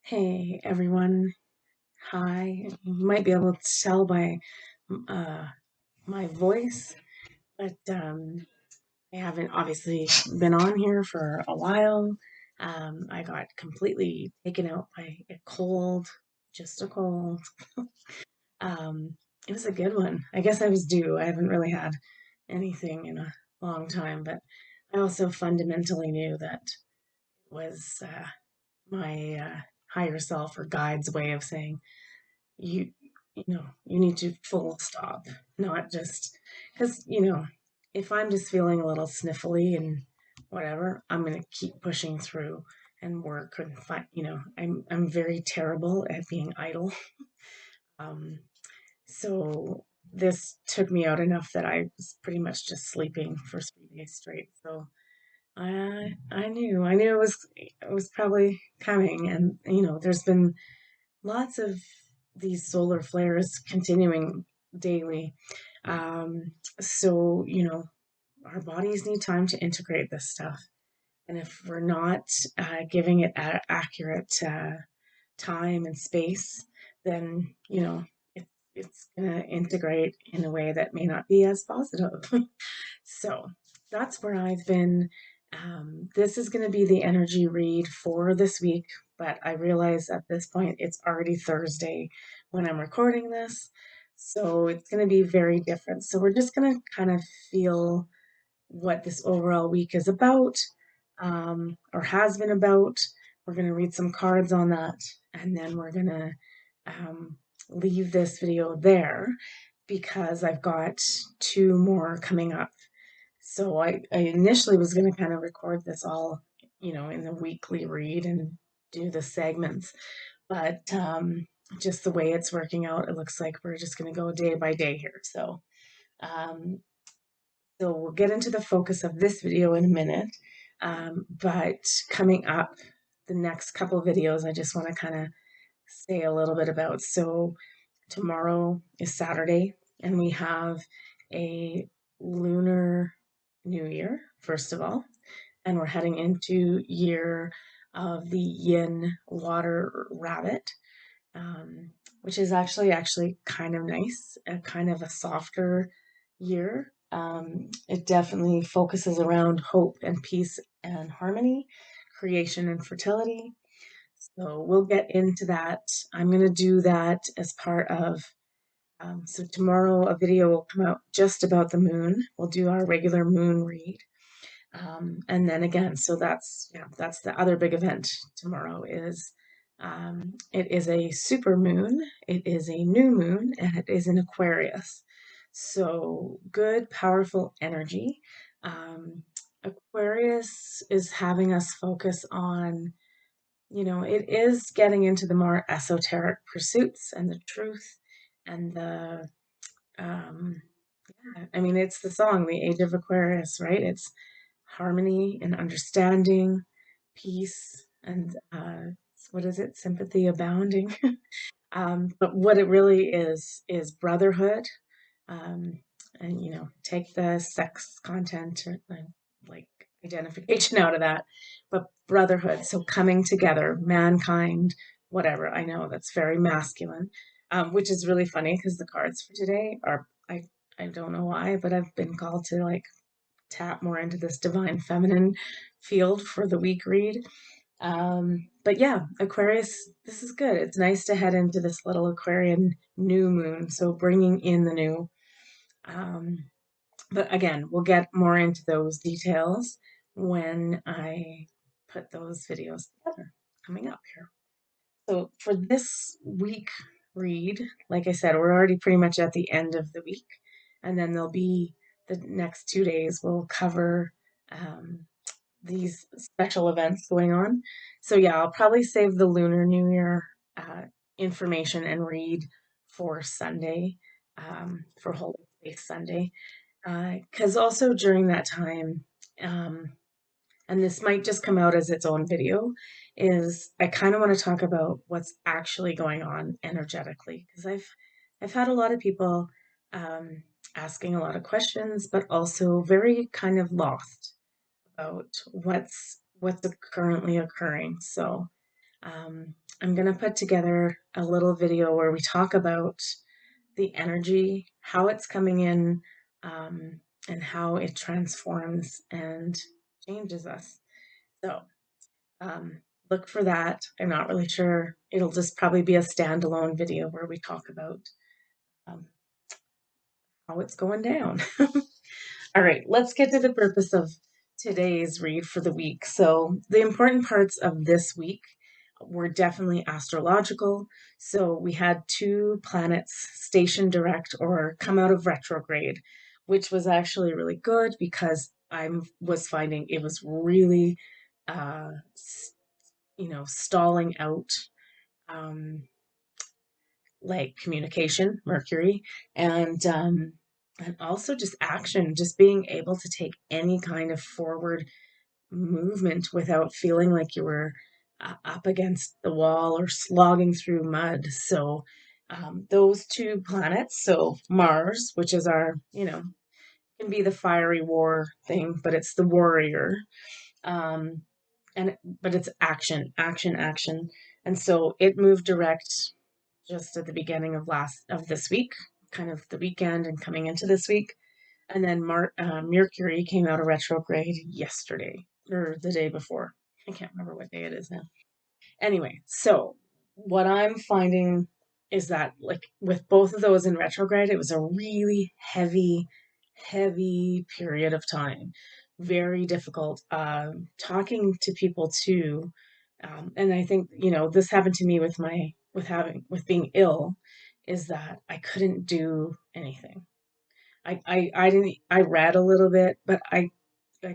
Hey everyone. Hi. You might be able to tell by uh, my voice, but I haven't obviously been on here for a while. I got completely taken out by a cold, just a cold. Um, it was a good one. I guess I was due. I haven't really had anything in a long time, but I also fundamentally knew that was my higher self or guide's way of saying you you need to full stop, not just because if I'm just feeling a little sniffly and whatever, I'm going to keep pushing through and work and find. I'm very terrible at being idle. um so this took me out enough that I was pretty much just sleeping for 3 days straight. So I knew it was probably coming. And there's been lots of these solar flares continuing daily. So, our bodies need time to integrate this stuff. And if we're not giving it accurate time and space, then, it's going to integrate in a way that may not be as positive. So that's where I've been. This is going to be the energy read for this week, but I realize at this point it's already Thursday when I'm recording this. So it's going to be very different. So we're just going to kind of feel what this overall week is about, or has been about. We're going to read some cards on that, and then we're going to um, leave this video there because I've got two more coming up. So I initially was going to kind of record this all, in the weekly read and do the segments. But just the way it's working out, it looks like we're just going to go day by day here. Um, so we'll get into the focus of this video in a minute. But coming up, the next couple videos, I just want to kind of say a little bit about. So tomorrow is Saturday, and we have a lunar new year, first of all, and we're heading into year of the yin water rabbit, um, which is actually kind of nice, a kind of a softer year. It definitely focuses around hope and peace and harmony, creation and fertility. So we'll get into that. I'm going to do that as part of. So tomorrow a video will come out just about the moon. We'll do our regular moon read. And then again, so that's the other big event tomorrow is it is a super moon, it is a new moon, and it is in Aquarius. So good, powerful energy. Aquarius is having us focus on, it is getting into the more esoteric pursuits and the truth and um, I mean, it's the song, The Age of Aquarius, right? It's harmony and understanding, peace, and what is it? Sympathy abounding. But what it really is brotherhood. Um, and take the sex content or like identification out of that, but brotherhood. So coming together, mankind, whatever. I know that's very masculine, which is really funny because the cards for today are I don't know why, but I've been called to like tap more into this divine feminine field for the week read. But yeah, Aquarius, this is good. It's nice to head into this little Aquarian new moon, so bringing in the new. Um, but again, we'll get more into those details when I put those videos together coming up here. So for this week read, like I said, we're already pretty much at the end of the week, and then there'll be the next 2 days we'll cover these special events going on. So yeah, I'll probably save the Lunar New Year uh, information and read for Sunday, for Holy Faith Sunday, because also during that time, um, and this might just come out as its own video, is I kind of want to talk about what's actually going on energetically because I've had a lot of people um, asking a lot of questions, but also very kind of lost about what's currently occurring. So I'm going to put together a little video where we talk about the energy, how it's coming in, um, and how it transforms and changes us. So um, look for that. I'm not really sure. It'll just probably be a standalone video where we talk about um, how it's going down. All right, let's get to the purpose of today's read for the week. So, the important parts of this week were definitely astrological. So, we had two planets station direct or come out of retrograde, which was actually really good because I was finding it was really, uh, stalling out. Um, like communication, Mercury, and also just action, just being able to take any kind of forward movement without feeling like you were up against the wall or slogging through mud. So those two planets, so Mars, which is our, can be the fiery war thing, but it's the warrior. Um, but it's action, action, action. And so it moved direct just at the beginning of this week, kind of the weekend and coming into this week. And then Mercury came out of retrograde yesterday or the day before. I can't remember what day it is now. Anyway, so what I'm finding is that, like, with both of those in retrograde, it was a really heavy, heavy period of time. Very difficult. Talking to people too. And I think, this happened to me with being ill, is that I couldn't do anything. I didn't, I read a little bit, but I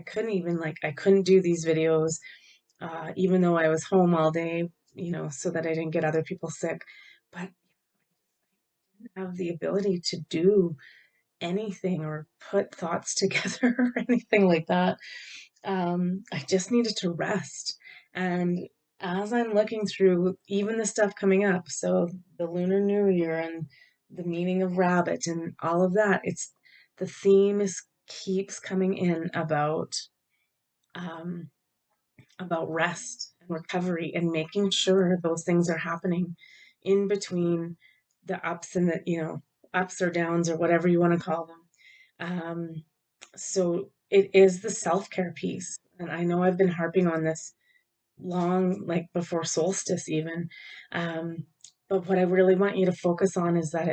couldn't even, like, I couldn't do these videos, even though I was home all day, so that I didn't get other people sick. But I didn't have the ability to do anything or put thoughts together or anything like that. I just needed to rest. And as I'm looking through even the stuff coming up, so the Lunar New Year and the meaning of rabbit and all of that, the theme is keeps coming in um, about rest and recovery and making sure those things are happening in between the ups and the, ups or downs or whatever you want to call them. So it is the self-care piece. And I know I've been harping on this long, like before solstice even. Um, but what I really want you to focus on is that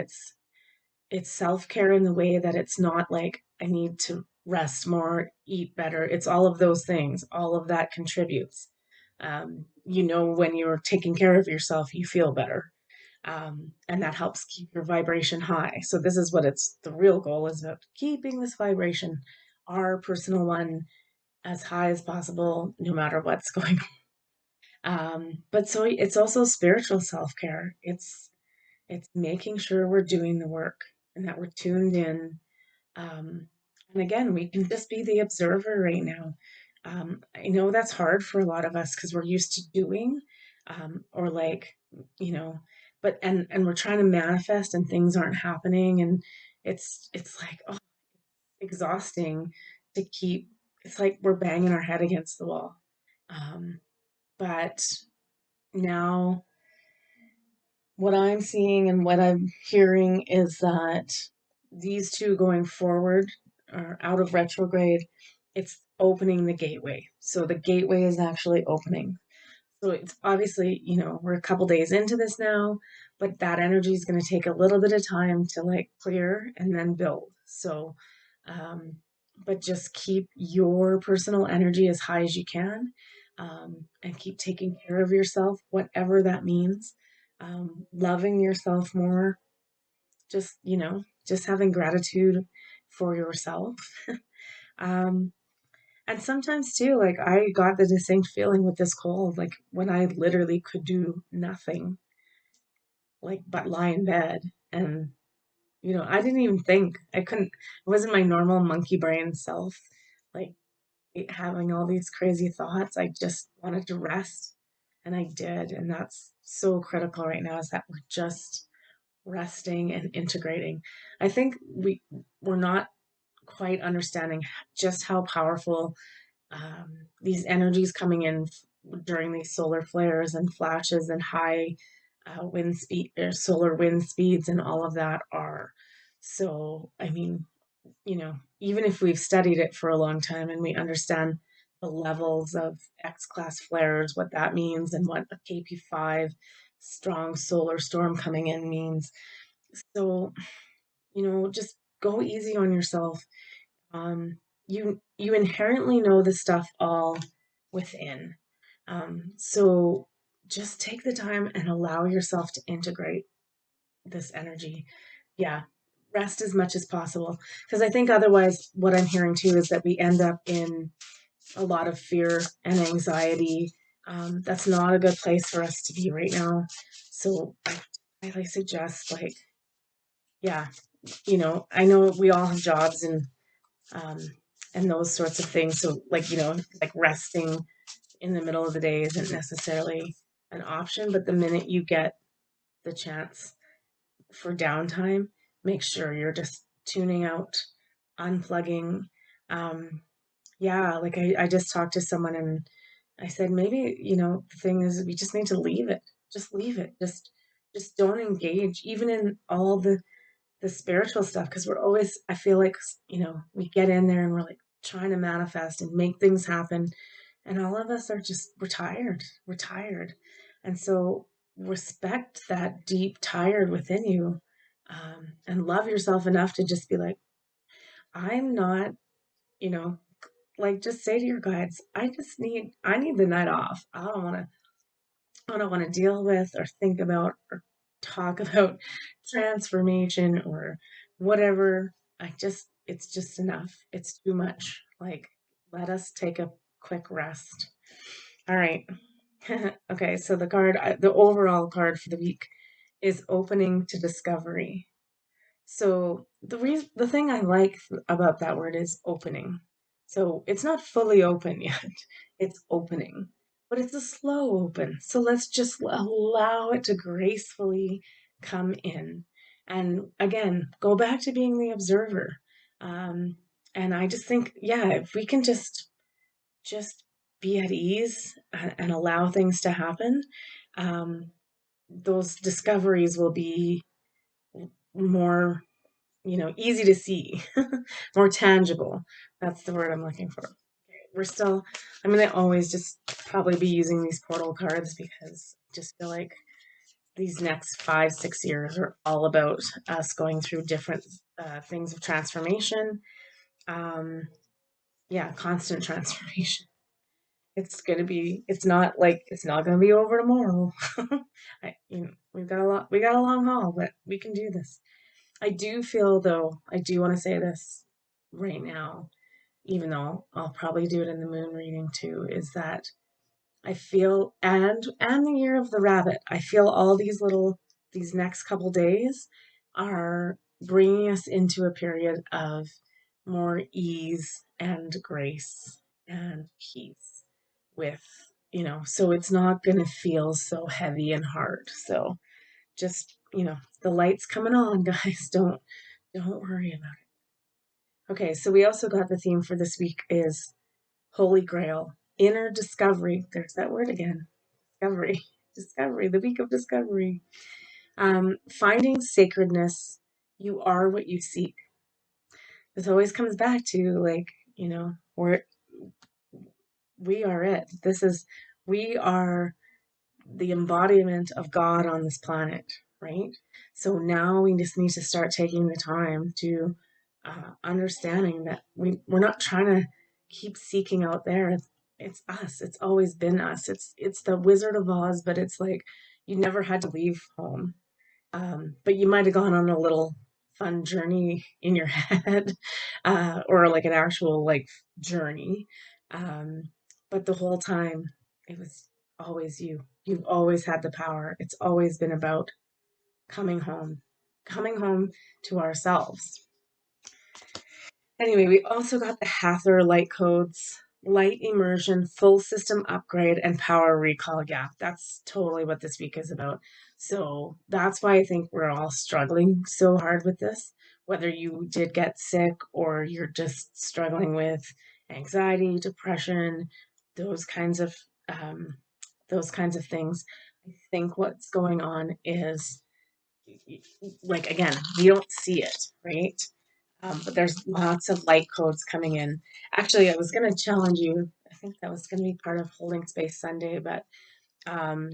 it's self-care in the way that it's not like I need to rest more, eat better. It's all of those things. All of that contributes. When you're taking care of yourself, you feel better. And that helps keep your vibration high. So this is what the real goal is about keeping this vibration, our personal one, as high as possible, no matter what's going on. But so it's also spiritual self-care. It's making sure we're doing the work and that we're tuned in. And again, we can just be the observer right now. I know that's hard for a lot of us because we're used to doing, or like, you know, and we're trying to manifest and things aren't happening, and it's like, oh, exhausting to keep. It's like we're banging our head against the wall. Um, but now what I'm seeing and what I'm hearing is that these two going forward are out of retrograde. It's opening the gateway. So the gateway is actually opening. So it's obviously, we're a couple days into this now, but that energy is going to take a little bit of time to like clear and then build. So, um, but just keep your personal energy as high as you can, and keep taking care of yourself, whatever that means. Loving yourself more, just having gratitude for yourself. Um, and sometimes too, like I got the distinct feeling with this cold, like when I literally could do nothing, like but lie in bed. And, I didn't even think. I couldn't, it wasn't my normal monkey brain self, like having all these crazy thoughts. I just wanted to rest. And I did. And that's so critical right now, is that we're just resting and integrating. I think we're not quite understanding just how powerful these energies coming in during these solar flares and flashes and high wind speed or solar wind speeds and all of that are. So, I mean, even if we've studied it for a long time and we understand the levels of X class flares, what that means, and what a KP5 strong solar storm coming in means. So, just go easy on yourself. You inherently know the stuff all within. So just take the time and allow yourself to integrate this energy. Yeah, rest as much as possible. Because I think otherwise, what I'm hearing too is that we end up in a lot of fear and anxiety. That's not a good place for us to be right now. So I suggest, like, yeah, I know we all have jobs um, and those sorts of things. So, like, like resting in the middle of the day isn't necessarily an option, but the minute you get the chance for downtime, make sure you're just tuning out, unplugging. Um, yeah, like I just talked to someone and I said, maybe, the thing is we just need to leave it. Just leave it. Just don't engage, even in all the spiritual stuff, because we're always, I feel like, we get in there and we're like trying to manifest and make things happen. And all of us are just, we're tired. We're tired. And so respect that deep tired within you, and love yourself enough to just be like, I'm not, you know, like just say to your guides, I need the night off. I don't want to deal with or think about or talk about transformation or whatever. It's just enough. It's too much. Like, let us take a quick rest. All right. Okay, so the overall card for the week is opening to discovery. So the thing I like about that word is opening. So it's not fully open yet. It's opening, but it's a slow open. So let's just allow it to gracefully come in. And again, go back to being the observer. Um, and I just think, yeah, if we can just be at ease and allow things to happen, um, those discoveries will be more, easy to see, more tangible. That's the word I'm looking for. I'm going to always just probably be using these portal cards because I just feel like these next 5, 6 years are all about us going through different things of transformation. Um, yeah, constant transformation. It's not going to be over tomorrow. We got a long haul, but we can do this. I do feel, though, I do want to say this right now, even though I'll probably do it in the moon reading too, is that I feel, and the year of the rabbit, I feel all these next couple days are bringing us into a period of more ease and grace and peace with, so it's not going to feel so heavy and hard. So just, the light's coming on, guys. Don't worry about it. Okay, so we also got the theme for this week is Holy Grail, inner discovery. There's that word again. Discovery. Discovery, the week of discovery. Finding sacredness. You are what you seek. This always comes back to, like, we are it. We are the embodiment of God on this planet, right? So now we just need to start taking the time to understanding that we're not trying to keep seeking out there. It's us. It's always been us. It's the Wizard of Oz, but it's like you never had to leave home. But you might have gone on a little fun journey in your head, or like an actual like journey. Um, but the whole time it was always you. You've always had the power. It's always been about coming home to ourselves. Anyway, we also got the Hathor light codes, light immersion, full system upgrade, and power recall gap. That's totally what this week is about. So that's why I think we're all struggling so hard with this, whether you did get sick or you're just struggling with anxiety, depression, those kinds of those kinds of things. I think what's going on is, like, again, we don't see it, right? But there's lots of light codes coming in. Actually, I was going to challenge you. I think that was going to be part of Holding Space Sunday, but um,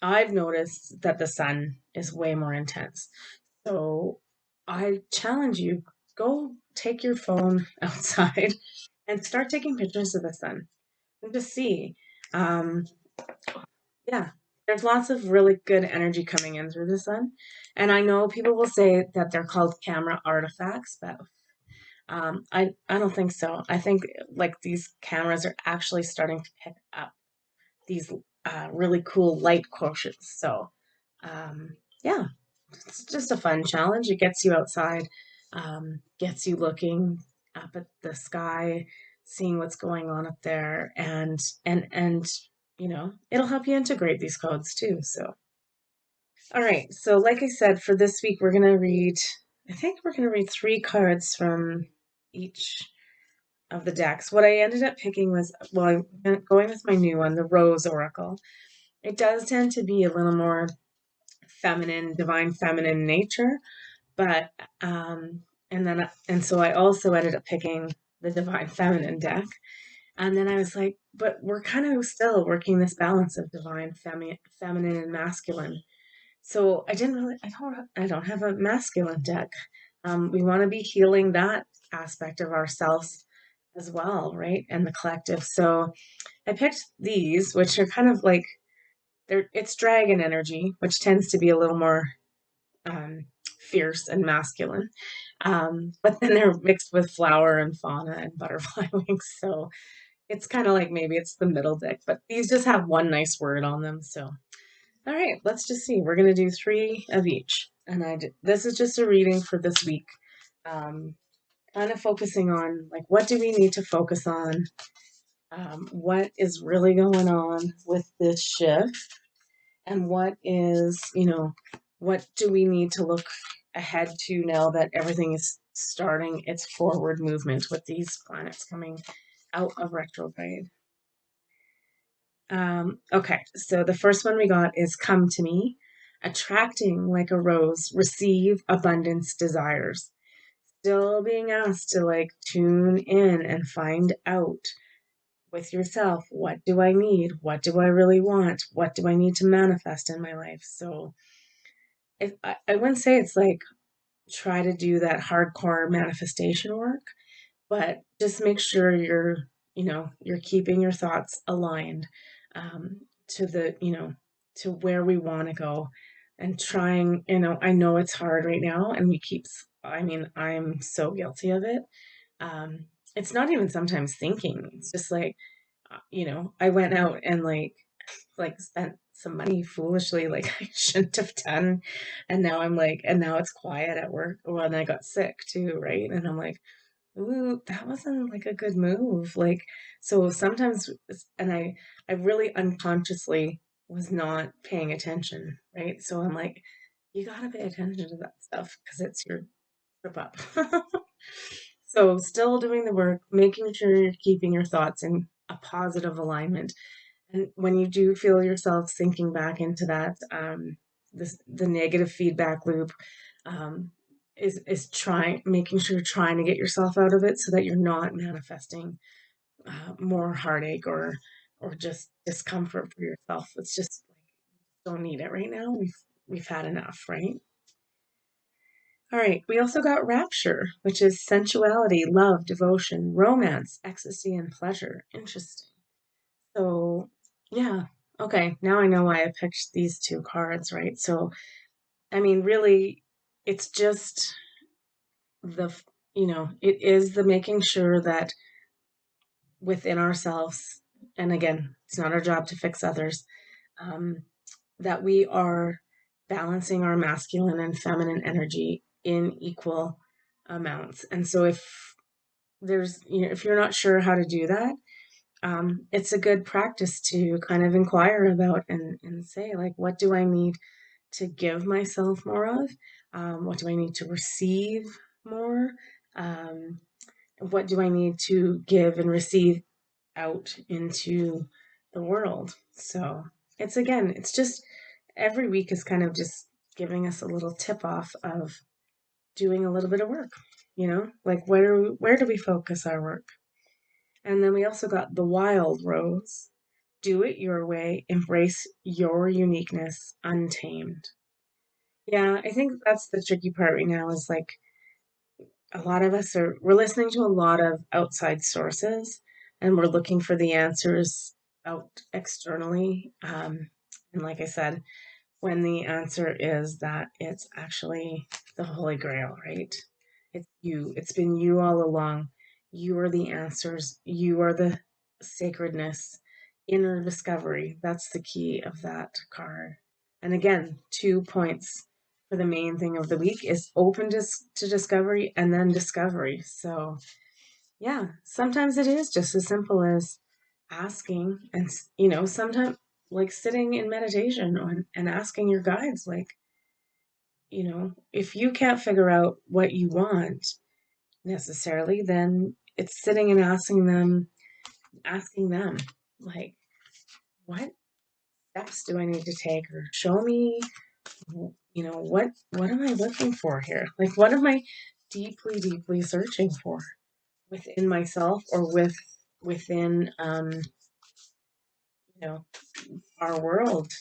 I've noticed that the sun is way more intense. So I challenge you, go take your phone outside and start taking pictures of the sun and just see. Um, yeah, there's lots of really good energy coming in through the sun. And I know people will say that they're called camera artifacts, but I don't think so. I think like these cameras are actually starting to pick up these really cool light quotients. So yeah, it's just a fun challenge. It gets you outside, gets you looking up at the sky, seeing what's going on up there, and it'll help you integrate these codes too. So all right, so like I said, for this week we're gonna read. I think we're gonna read three cards from each of the decks. What I ended up picking was, well, I'm going with my new one, the Rose Oracle. It does tend to be a little more feminine, divine feminine nature, but and so I also ended up picking the divine feminine deck. And then I was like, but we're kind of still working this balance of divine feminine and masculine. So I don't have a masculine deck. We want to be healing that aspect of ourselves as well, right? And the collective. So I picked these, which are kind of like it's dragon energy, which tends to be a little more um, fierce and masculine. But then they're mixed with flower and fauna and butterfly wings. So it's kind of like maybe it's the middle deck, but these just have one nice word on them. So, all right, let's just see. We're going to do three of each. And this is just a reading for this week. Um, Kind of focusing on like, what do we need to focus on? What is really going on with this shift? And what do we need to look ahead to now that everything is starting its forward movement with these planets coming out of retrograde? Okay, so the first one we got is Come to Me, attracting like a rose, receive abundance desires. Still being asked to like tune in and find out with yourself, what do I need? What do I really want? What do I need to manifest in my life? So I wouldn't say it's like try to do that hardcore manifestation work, but just make sure you're keeping your thoughts aligned to to where we want to go and trying, I know it's hard right now and I mean, I'm so guilty of it. It's not even sometimes thinking. It's just like, I went out and like spent some money foolishly like I shouldn't have done. And now it's quiet at work. Well, and I got sick too, right? And I'm like, ooh, that wasn't like a good move. Like, so sometimes, I really unconsciously was not paying attention, right? So I'm like, you gotta pay attention to that stuff because it's your trip up. So still doing the work, making sure you're keeping your thoughts in a positive alignment. And when you do feel yourself sinking back into that, the negative feedback loop, um, is making sure you're trying to get yourself out of it so that you're not manifesting more heartache or just discomfort for yourself. It's just like don't need it right now. We've had enough, right? All right. We also got rapture, which is sensuality, love, devotion, romance, ecstasy, and pleasure. Interesting. So, yeah. Okay. Now I know why I picked these two cards, right? So, I mean, really, it's just the, it is the making sure that within ourselves, and again, it's not our job to fix others, um, that we are balancing our masculine and feminine energy in equal amounts. And so if you're not sure how to do that, it's a good practice to kind of inquire about and say, like, what do I need to give myself more of? What do I need to receive more? Um, what do I need to give and receive out into the world. So it's again, it's just every week is kind of just giving us a little tip off of doing a little bit of work, like where do we focus our work? And then we also got the wild rose. Do it your way, embrace your uniqueness untamed. Yeah, I think that's the tricky part right now is like a lot of us we're listening to a lot of outside sources and we're looking for the answers out externally. And like I said, when the answer is that it's actually the Holy Grail, right? It's you. It's been you all along. You are the answers. You are the sacredness, inner discovery. That's the key of that card. And again, 2 points for the main thing of the week is open to discovery and then discovery. So, yeah, sometimes it is just as simple as asking and, sometimes like sitting in meditation and asking your guides, like, if you can't figure out what you want necessarily, then it's sitting and asking them, like, what steps do I need to take, or show me, what am I looking for here? Like, what am I deeply, deeply searching for within myself or within, you know, our world?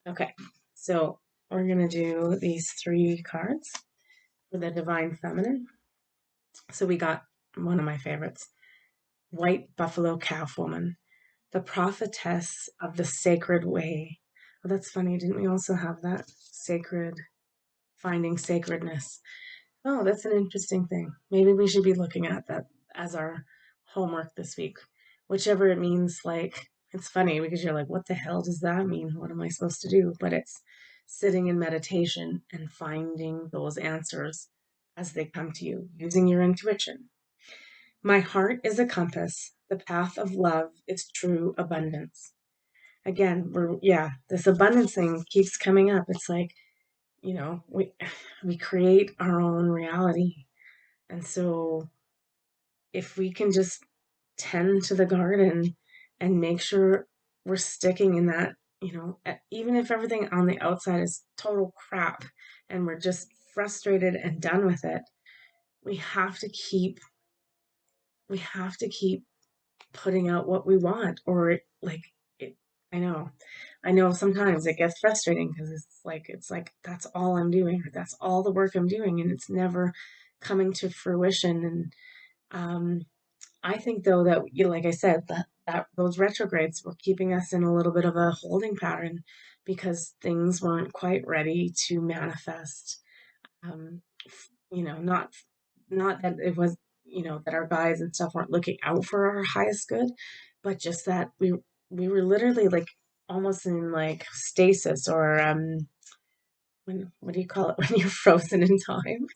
Okay, so we're gonna do these 3 cards for the Divine Feminine. So we got one of my favorites, White Buffalo Calf Woman, the prophetess of the sacred way. Well, that's funny. Didn't we also have that? Finding sacredness. Oh, that's an interesting thing. Maybe we should be looking at that as our homework this week. Whichever it means, like, it's funny because you're like, what the hell does that mean? What am I supposed to do? But it's sitting in meditation and finding those answers as they come to you, using your intuition. My heart is a compass. The path of love is true abundance. Again, this abundance thing keeps coming up. It's like, we create our own reality. And so if we can just tend to the garden and make sure we're sticking in that, even if everything on the outside is total crap and we're just frustrated and done with it, we have to keep we have to keep putting out what we want, or like it I know sometimes it gets frustrating because it's like that's all I'm doing, or that's all the work I'm doing, and it's never coming to fruition. And I think though that, like I said, that those retrogrades were keeping us in a little bit of a holding pattern because things weren't quite ready to manifest. um, not that it was, that our guides and stuff weren't looking out for our highest good, but just that we were literally like almost in like stasis, or what do you call it when you're frozen in time?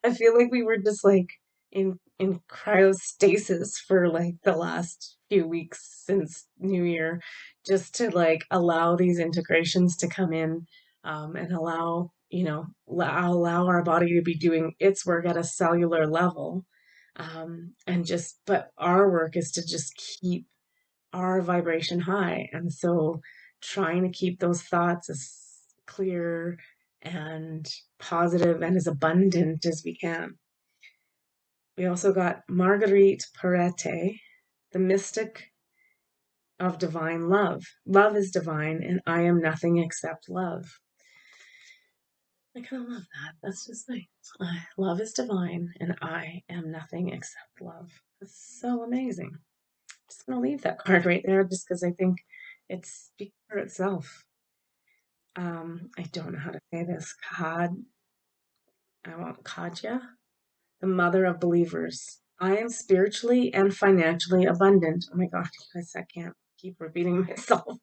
I feel like we were just like in cryostasis for like the last few weeks since New Year, just to like allow these integrations to come in, and allow our body to be doing its work at a cellular level, but our work is to just keep our vibration high, and so trying to keep those thoughts as clear and positive and as abundant as we can. We also got Marguerite Perete, the mystic of divine love. Love is divine, and I am nothing except love. I kind of love that. That's just nice. Love is divine, and I am nothing except love. That's so amazing. I'm just going to leave that card right there just because I think it speaks for itself. I don't know how to say this. I want Kadja, the mother of believers. I am spiritually and financially abundant. Oh my God, guys, I can't keep repeating myself.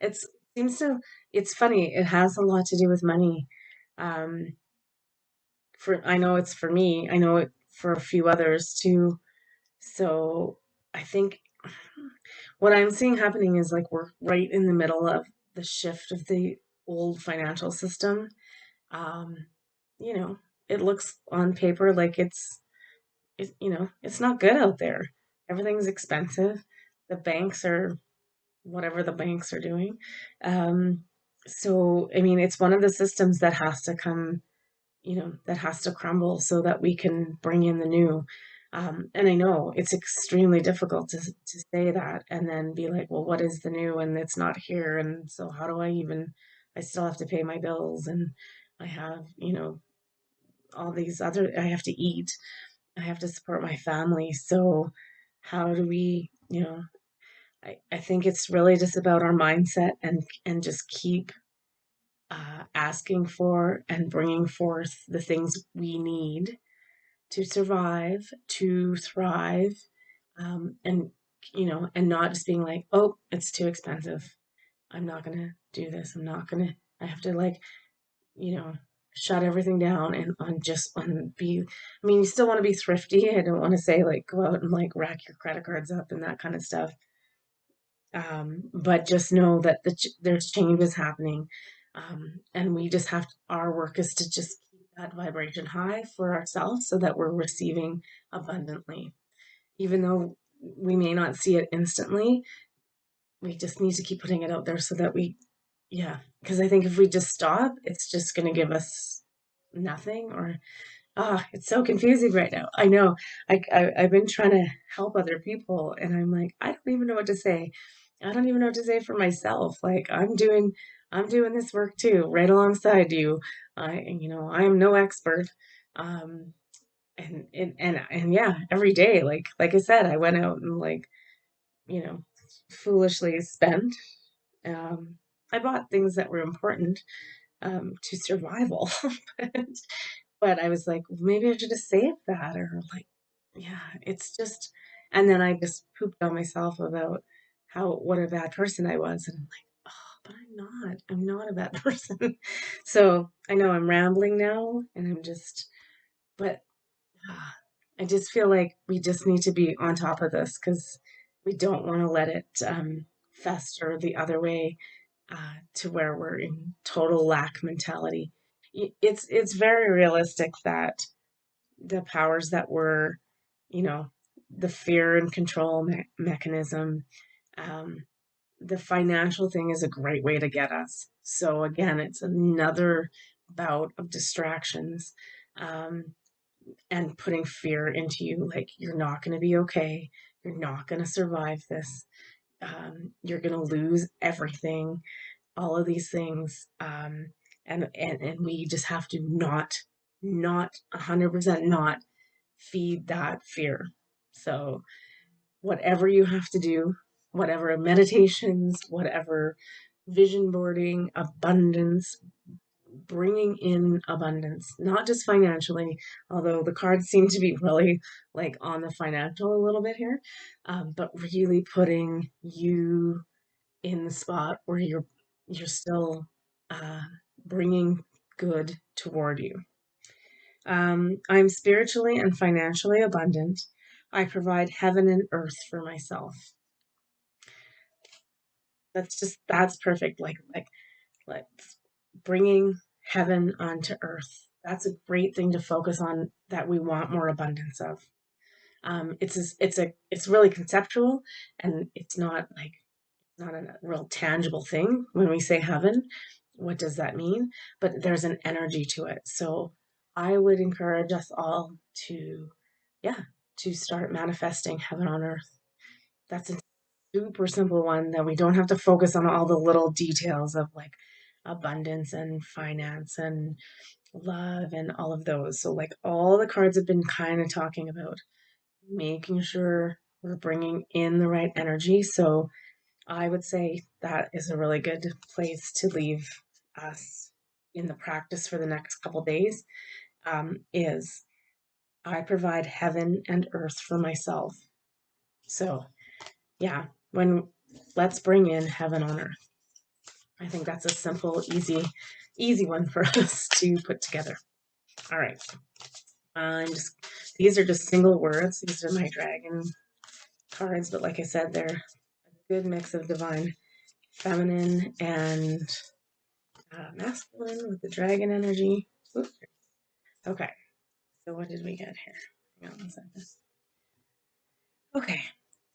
It's seems to. It's funny. It has a lot to do with money. Um, I know it's for me. I know it for a few others too. So I think what I'm seeing happening is like we're right in the middle of the shift of the old financial system. Um, you know, it looks on paper like it's not good out there. Everything's expensive. the banks are whatever the banks are doing. Um, so, I mean, it's one of the systems that has to come, that has to crumble so that we can bring in the new. And I know it's extremely difficult to say that and then be like, well, what is the new? And it's not here. And so how do I still have to pay my bills and I have, all these other, I have to eat, I have to support my family. So how do we, I think it's really just about our mindset and just keep asking for and bringing forth the things we need to survive, to thrive, and and not just being like, oh, it's too expensive. I'm not gonna do this. I'm not gonna. I have to like, you know, shut everything down and on be. I mean, you still want to be thrifty. I don't want to say like go out and like rack your credit cards up and that kind of stuff. But just know that there's changes happening, and we just our work is to just keep that vibration high for ourselves so that we're receiving abundantly. Even though we may not see it instantly, we just need to keep putting it out there so that yeah, because I think if we just stop, it's just going to give us nothing or it's so confusing right now. I know. I've been trying to help other people, and I'm like, I don't even know what to say. I don't even know what to say for myself. Like I'm doing this work too, right alongside you. I am no expert. Um, and yeah, every day, like I said, I went out and like, you know, foolishly spent. Um, I bought things that were important to survival. But I was like, maybe I should have saved that or like, yeah, it's just, and then I just pooped on myself about what a bad person I was. And I'm like, oh, but I'm not a bad person. So I know I'm rambling now and but ah, I just feel like we just need to be on top of this because we don't want to let it fester the other way to where we're in total lack mentality. It's very realistic that the powers that were, you know, the fear and control mechanism, um, the financial thing is a great way to get us. So again, it's another bout of distractions. And putting fear into you, like you're not going to be okay, you're not going to survive this, you're going to lose everything, all of these things, and we just have to not 100% not feed that fear. So whatever you have to do, whatever meditations, whatever vision boarding, abundance, bringing in abundance, not just financially, although the cards seem to be really like on the financial a little bit here, but really putting you in the spot where you're still uh, bringing good toward you. I'm spiritually and financially abundant. I provide heaven and earth for myself. That's perfect. Like bringing heaven onto earth. That's a great thing to focus on that we want more abundance of. It's really conceptual and it's not a real tangible thing when we say heaven. What does that mean? But there's an energy to it. So I would encourage us all to, yeah, to start manifesting heaven on earth. That's a super simple one that we don't have to focus on all the little details of like abundance and finance and love and all of those. So, like, all the cards have been kind of talking about making sure we're bringing in the right energy. So, I would say that is a really good place to leave us in the practice for the next couple days. Is I provide heaven and earth for myself. So, yeah, when let's bring in heaven on earth. I think that's a simple, easy one for us to put together. All right. Just these are just single words. These are my dragon cards, but like I said, they're a good mix of divine feminine and masculine with the dragon energy. Oops. Okay, so what did we get here? Hang on one second. Okay,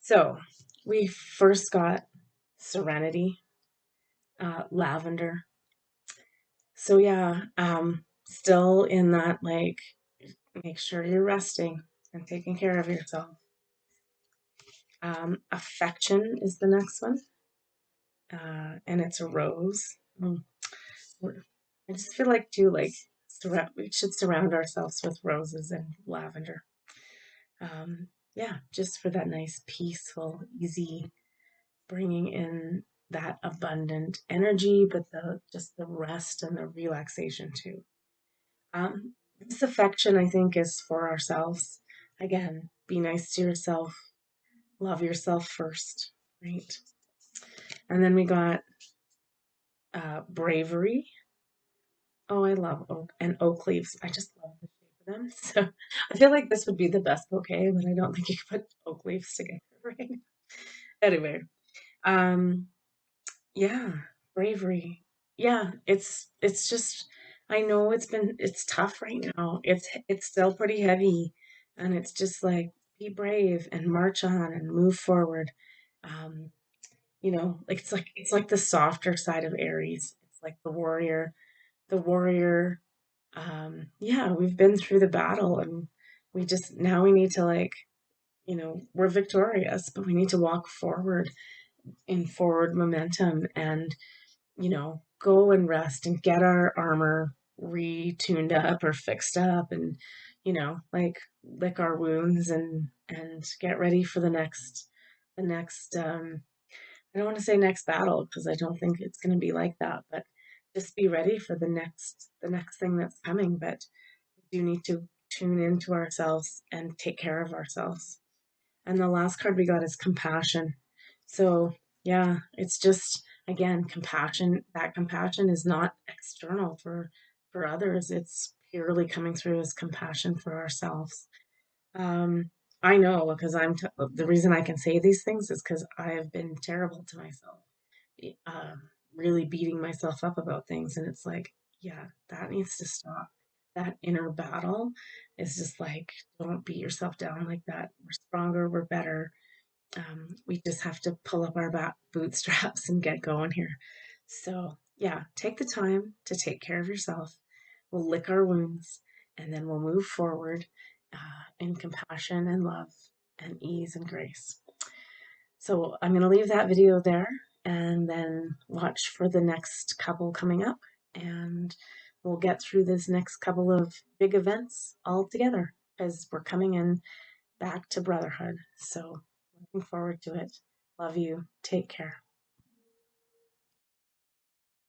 So we first got Serenity, Lavender. So yeah, still in that like, make sure you're resting and taking care of yourself. Affection is the next one, and it's a rose. I just feel like too, like we should surround ourselves with roses and lavender. Yeah, just for that nice, peaceful, easy, bringing in that abundant energy, but just the rest and the relaxation too. This affection, I think, is for ourselves. Again, be nice to yourself, love yourself first, right? And then we got bravery. Oh, I love oak and oak leaves. I just love the shape of them. So I feel like this would be the best bouquet, but I don't think you could put oak leaves together, right? Anyway, um, yeah, bravery. Yeah, it's just I know it's tough right now. It's still pretty heavy, and it's just like be brave and march on and move forward. Um, like it's like the softer side of Aries. It's like the warrior. Yeah, we've been through the battle, and we need to like, we're victorious, but we need to walk forward in forward momentum and, go and rest and get our armor retuned up or fixed up and, like lick our wounds and get ready for the next I don't want to say next battle because I don't think it's going to be like that, but just be ready for the next thing that's coming. But we do need to tune into ourselves and take care of ourselves. And the last card we got is compassion. So, yeah, it's just again compassion. That compassion is not external for others. It's purely coming through as compassion for ourselves. Um, I know because the reason I can say these things is because I have been terrible to myself, really beating myself up about things. And it's like, yeah, that needs to stop. That inner battle is just like, don't beat yourself down like that. We're stronger, we're better. We just have to pull up our bootstraps and get going here. So, yeah, take the time to take care of yourself. We'll lick our wounds and then we'll move forward in compassion and love and ease and grace. So, I'm going to leave that video there and then watch for the next couple coming up. And we'll get through this next couple of big events all together because we're coming in back to brotherhood. So, looking forward to it. Love you. Take care.